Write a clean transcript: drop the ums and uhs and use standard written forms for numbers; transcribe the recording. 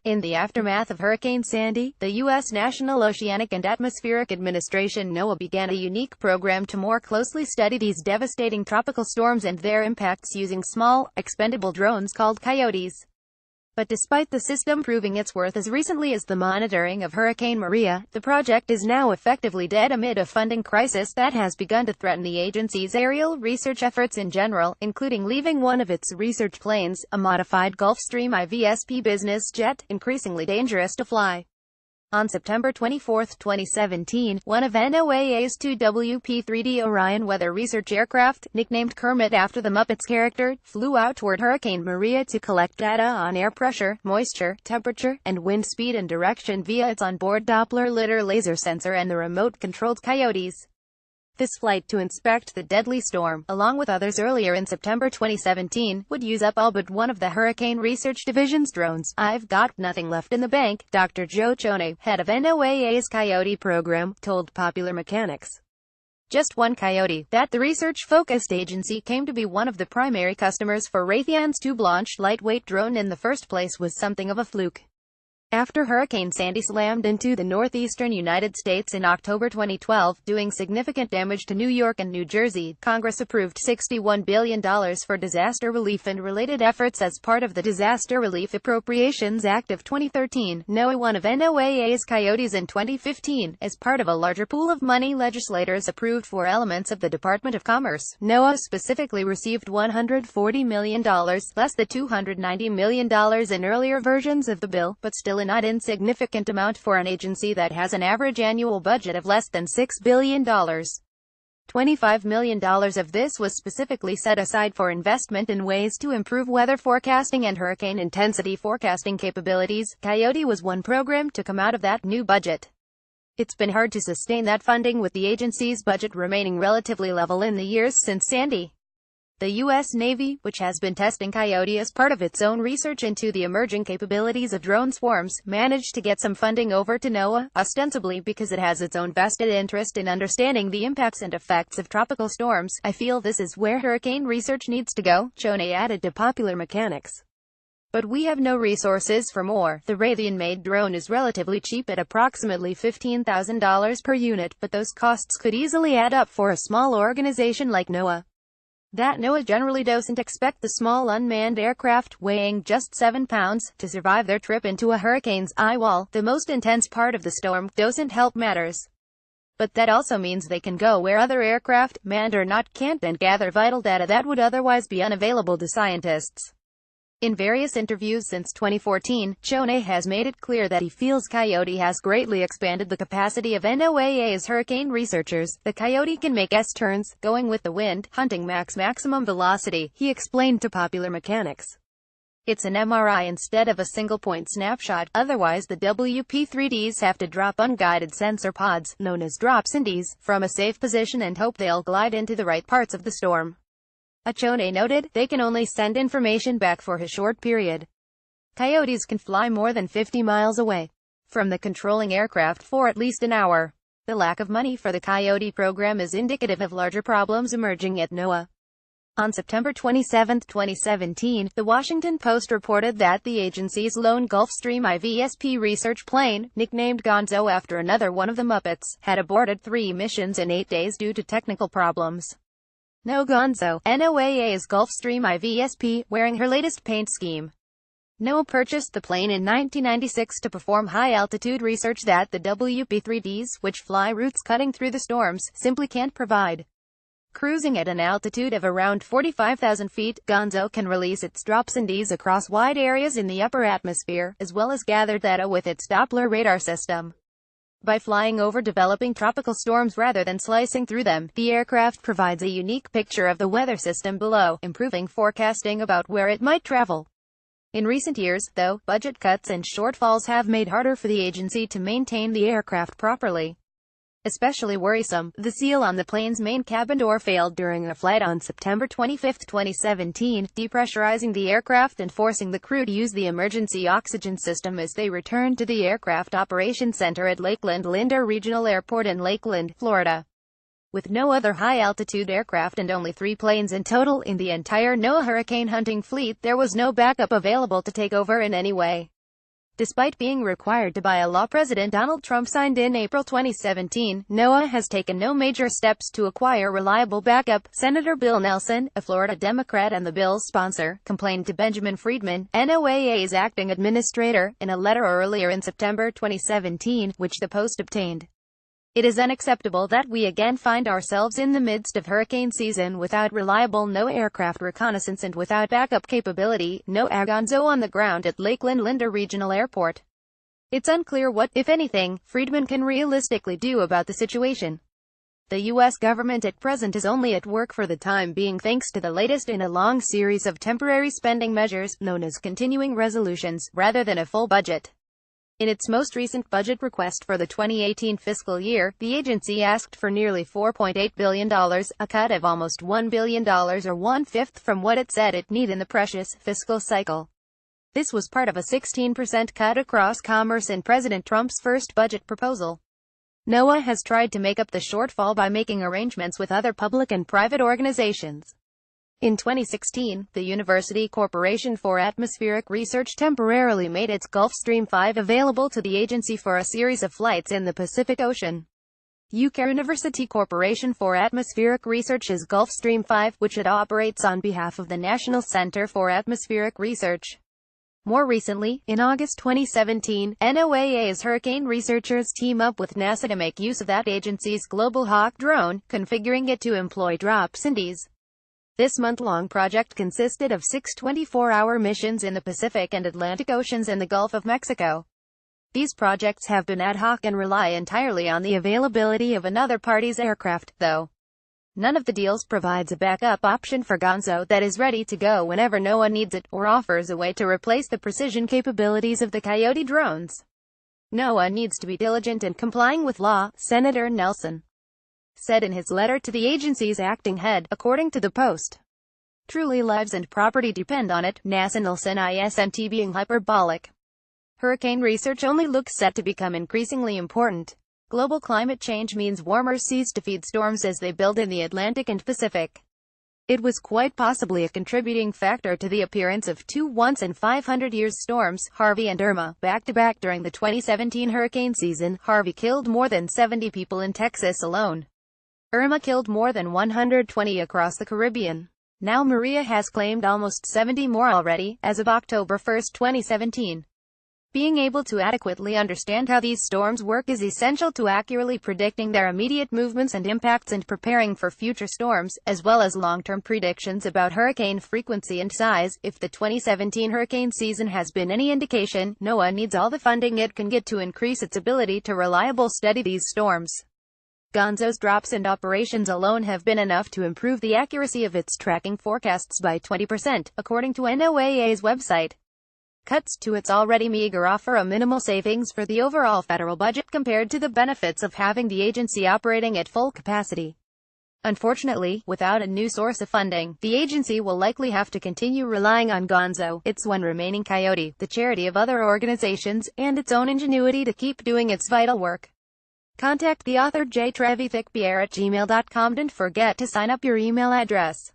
In the aftermath of Hurricane Sandy, the U.S. National Oceanic and Atmospheric Administration (NOAA) began a unique program to more closely study these devastating tropical storms and their impacts using small, expendable drones called coyotes. But despite the system proving its worth as recently as the monitoring of Hurricane Maria, the project is now effectively dead amid a funding crisis that has begun to threaten the agency's aerial research efforts in general, including leaving one of its research planes, a modified Gulfstream IVSP business jet, increasingly dangerous to fly. On September 24, 2017, one of NOAA's two WP-3D Orion weather research aircraft, nicknamed Kermit after the Muppets character, flew out toward Hurricane Maria to collect data on air pressure, moisture, temperature, and wind speed and direction via its onboard Doppler lidar laser sensor and the remote-controlled coyotes. This flight to inspect the deadly storm, along with others earlier in September 2017, would use up all but one of the Hurricane Research Division's drones. "I've got nothing left in the bank," Dr. Joe Chone, head of NOAA's Coyote program, told Popular Mechanics. Just one coyote. That the research-focused agency came to be one of the primary customers for Raytheon's tube-launched lightweight drone in the first place was something of a fluke. After Hurricane Sandy slammed into the northeastern United States in October 2012, doing significant damage to New York and New Jersey, Congress approved $61 billion for disaster relief and related efforts as part of the Disaster Relief Appropriations Act of 2013. NOAA, one of NOAA's coyotes in 2015, as part of a larger pool of money legislators approved for elements of the Department of Commerce. NOAA specifically received $140 million, less than $290 million in earlier versions of the bill, but still a not insignificant amount for an agency that has an average annual budget of less than $6 billion. $25 million of this was specifically set aside for investment in ways to improve weather forecasting and hurricane intensity forecasting capabilities. Coyote was one program to come out of that new budget. It's been hard to sustain that funding with the agency's budget remaining relatively level in the years since Sandy. The U.S. Navy, which has been testing Coyote as part of its own research into the emerging capabilities of drone swarms, managed to get some funding over to NOAA, ostensibly because it has its own vested interest in understanding the impacts and effects of tropical storms. "I feel this is where hurricane research needs to go," Chone added to Popular Mechanics. "But we have no resources for more." The Raytheon-made drone is relatively cheap at approximately $15,000 per unit, but those costs could easily add up for a small organization like NOAA. That NOAA generally doesn't expect the small unmanned aircraft, weighing just 7 pounds, to survive their trip into a hurricane's eye wall. The most intense part of the storm doesn't help matters. But that also means they can go where other aircraft, manned or not, can't, and gather vital data that would otherwise be unavailable to scientists. In various interviews since 2014, Chone has made it clear that he feels Coyote has greatly expanded the capacity of NOAA's hurricane researchers. The Coyote can make S-turns, going with the wind, hunting maximum velocity, he explained to Popular Mechanics. It's an MRI instead of a single-point snapshot, otherwise the WP-3Ds have to drop unguided sensor pods, known as drop-cindies, from a safe position and hope they'll glide into the right parts of the storm. Chone noted, they can only send information back for a short period. Coyotes can fly more than 50 miles away from the controlling aircraft for at least an hour. The lack of money for the Coyote program is indicative of larger problems emerging at NOAA. On September 27, 2017, The Washington Post reported that the agency's lone Gulfstream IVSP research plane, nicknamed Gonzo after another one of the Muppets, had aborted 3 missions in 8 days due to technical problems. No Gonzo, NOAA's Gulfstream IVSP, wearing her latest paint scheme. NOAA purchased the plane in 1996 to perform high-altitude research that the WP-3Ds, which fly routes cutting through the storms, simply can't provide. Cruising at an altitude of around 45,000 feet, Gonzo can release its drop-cindies across wide areas in the upper atmosphere, as well as gather data with its Doppler radar system. By flying over developing tropical storms rather than slicing through them, the aircraft provides a unique picture of the weather system below, improving forecasting about where it might travel. In recent years, though, budget cuts and shortfalls have made it harder for the agency to maintain the aircraft properly. Especially worrisome, the seal on the plane's main cabin door failed during a flight on September 25, 2017, depressurizing the aircraft and forcing the crew to use the emergency oxygen system as they returned to the Aircraft Operations Center at Lakeland Linder Regional Airport in Lakeland, Florida. With no other high-altitude aircraft and only 3 planes in total in the entire NOAA hurricane hunting fleet, there was no backup available to take over in any way. Despite being required to by a law President Donald Trump signed in April 2017, Noaa has taken no major steps to acquire reliable backup. Senator Bill Nelson, a Florida Democrat and the bill's sponsor, complained to Benjamin Friedman, NOAA's acting administrator, in a letter earlier in September 2017, which the Post obtained. It is unacceptable that we again find ourselves in the midst of hurricane season without reliable NOAA aircraft reconnaissance and without backup capability, Noaa Gonzo on the ground at Lakeland Linder Regional Airport. It's unclear what, if anything, Friedman can realistically do about the situation. The U.S. government at present is only at work for the time being thanks to the latest in a long series of temporary spending measures, known as continuing resolutions, rather than a full budget. In its most recent budget request for the 2018 fiscal year, the agency asked for nearly $4.8 billion, a cut of almost $1 billion or one-fifth from what it said it need in the previous fiscal cycle. This was part of a 16% cut across commerce in President Trump's first budget proposal. Noaa has tried to make up the shortfall by making arrangements with other public and private organizations. In 2016, the University Corporation for Atmospheric Research temporarily made its Gulfstream 5 available to the agency for a series of flights in the Pacific Ocean. UK University Corporation for Atmospheric Research's Gulfstream 5, which it operates on behalf of the National Center for Atmospheric Research. More recently, in August 2017, NOAA's hurricane researchers team up with NASA to make use of that agency's Global Hawk drone, configuring it to employ drop CNDs. This month-long project consisted of 6 24-hour missions in the Pacific and Atlantic Oceans and the Gulf of Mexico. These projects have been ad hoc and rely entirely on the availability of another party's aircraft, though. None of the deals provides a backup option for Gonzo that is ready to go whenever Noaa needs it, or offers a way to replace the precision capabilities of the Coyote drones. Noaa needs to be diligent in complying with law, Senator Nelson said in his letter to the agency's acting head, according to the Post. Truly lives and property depend on it, NASA Nelson isn't being hyperbolic. Hurricane research only looks set to become increasingly important. Global climate change means warmer seas to feed storms as they build in the Atlantic and Pacific. It was quite possibly a contributing factor to the appearance of two once-in-500-year storms, Harvey and Irma, back-to-back during the 2017 hurricane season. Harvey killed more than 70 people in Texas alone. Irma killed more than 120 across the Caribbean. Now Maria has claimed almost 70 more already, as of October 1, 2017. Being able to adequately understand how these storms work is essential to accurately predicting their immediate movements and impacts and preparing for future storms, as well as long-term predictions about hurricane frequency and size. If the 2017 hurricane season has been any indication, Noaa needs all the funding it can get to increase its ability to reliably study these storms. Gonzo's drops and operations alone have been enough to improve the accuracy of its tracking forecasts by 20%, according to NOAA's website. Cuts to its already meager offer a minimal savings for the overall federal budget compared to the benefits of having the agency operating at full capacity. Unfortunately, without a new source of funding, the agency will likely have to continue relying on Gonzo, its one remaining Coyote, the charity of other organizations, and its own ingenuity to keep doing its vital work. Contact the author jtrevithicpierre@gmail.com. Don't forget to sign up your email address.